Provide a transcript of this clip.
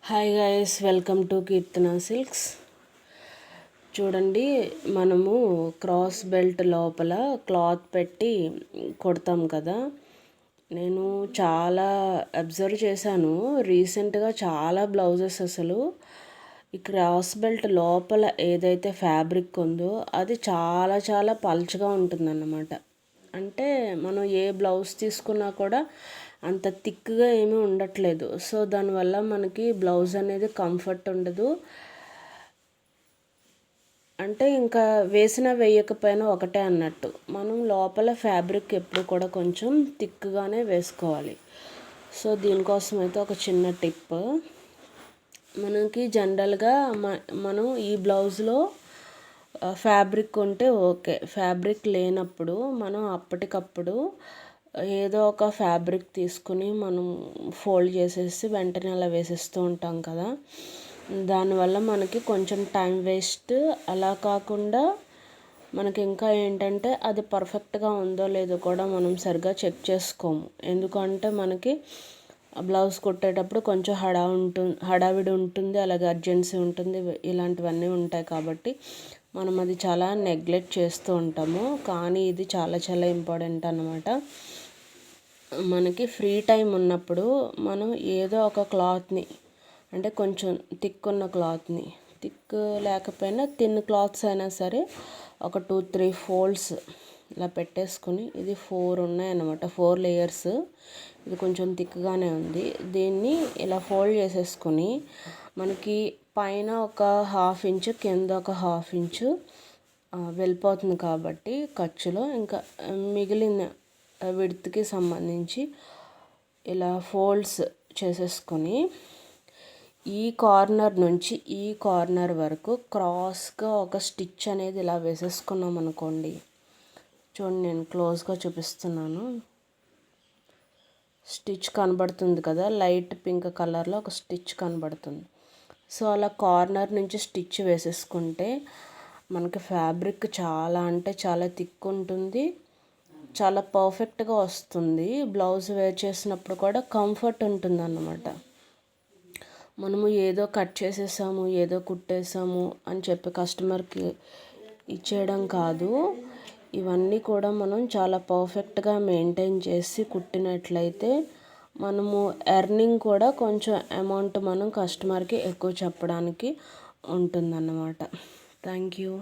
Hi guys, welcome to Keerthana silks. చూడండి, మనము cross belt లోపల క్లాత్ పెట్టి కొడతాం కదా. నేను చాలా అబ్జర్వ్ చేశాను రీసెంట్గా. చాలా బ్లౌజెస్ అసలు ఈ క్రాస్ బెల్ట్ లోపల ఏదైతే ఫ్యాబ్రిక్ ఉందో అది చాలా చాలా పల్చగా ఉంటుందన్నమాట. అంటే మనం ఏ బ్లౌజ్ తీసుకున్నా కూడా అంత థిక్గా ఏమీ ఉండట్లేదు. సో దానివల్ల మనకి బ్లౌజ్ అనేది కంఫర్ట్ ఉండదు. అంటే ఇంకా వేసినా వేయకపోయినా ఒకటే అన్నట్టు. మనం లోపల ఫ్యాబ్రిక్ ఎప్పుడు కూడా కొంచెం థిక్గానే వేసుకోవాలి. సో దీనికోసం అయితే ఒక చిన్న టిప్. మనకి జనరల్గా మనం ఈ బ్లౌజ్లో ఫ్యాబ్రిక్ ఉంటే ఓకే. ఫ్యాబ్రిక్ లేనప్పుడు మనం అప్పటికప్పుడు ఏదో ఒక ఫ్యాబ్రిక్ తీసుకుని మనం ఫోల్డ్ చేసేసి వెంటనే అలా వేసేస్తూ ఉంటాం కదా. దానివల్ల మనకి కొంచెం టైం వేస్ట్. అలా కాకుండా మనకి ఇంకా ఏంటంటే అది పర్ఫెక్ట్గా ఉందో లేదో కూడా మనం సరిగ్గా చెక్ చేసుకోము. ఎందుకంటే మనకి బ్లౌజ్ కుట్టేటప్పుడు కొంచెం హడావిడి ఉంటుంది, అలాగే అర్జెన్సీ ఉంటుంది, ఇలాంటివన్నీ ఉంటాయి. కాబట్టి మనం అది చాలా నెగ్లెక్ట్ చేస్తూ ఉంటాము. కానీ ఇది చాలా చాలా ఇంపార్టెంట్ అన్నమాట. మనకి ఫ్రీ టైం ఉన్నప్పుడు మనం ఏదో ఒక క్లాత్ని, అంటే కొంచెం థిక్ ఉన్న క్లాత్ని, థిక్ లేకపోయినా థిన్ క్లాత్స్ అయినా సరే ఒక 2-3 ఫోల్డ్స్ ఇలా పెట్టేసుకుని, ఇది 4 ఉన్నాయన్నమాట, 4 లేయర్స్. ఇది కొంచెం థిక్గానే ఉంది. దీన్ని ఇలా ఫోల్డ్ చేసేసుకుని మనకి పైన ఒక 1/2 ఇంచు, కింద ఒక 1/2 ఇంచు వెళ్ళిపోతుంది కాబట్టి ఖర్చులో, ఇంకా మిగిలిన విడ్త్కి సంబంధించి ఇలా ఫోల్డ్స్ చేసేసుకొని ఈ కార్నర్ నుంచి ఈ కార్నర్ వరకు క్రాస్గా ఒక స్టిచ్ అనేది ఇలా వేసేసుకున్నాం అనుకోండి. చూడండి, నేను క్లోజ్గా చూపిస్తున్నాను. స్టిచ్ కనబడుతుంది కదా, లైట్ పింక్ కలర్లో ఒక స్టిచ్ కనబడుతుంది. సో అలా కార్నర్ నుంచి స్టిచ్ వేసేసుకుంటే మనకి ఫ్యాబ్రిక్ చాలా అంటే చాలా థిక్ ఉంటుంది, చాలా పర్ఫెక్ట్గా వస్తుంది. బ్లౌజ్ వేర్ చేసినప్పుడు కూడా కంఫర్ట్ ఉంటుంది అన్నమాట. మనము ఏదో కట్ చేసేసాము, ఏదో కుట్టేసాము అని చెప్పి కస్టమర్కి ఇచ్చేయడం కాదు. ఇవన్నీ కూడా మనం చాలా పర్ఫెక్ట్గా మెయింటైన్ చేసి కుట్టినట్లయితే మనము ఎర్నింగ్ కూడా కొంచెం అమౌంట్ మనం కస్టమర్కి ఎక్కువ చెప్పడానికి ఉంటుందన్నమాట. Thank you.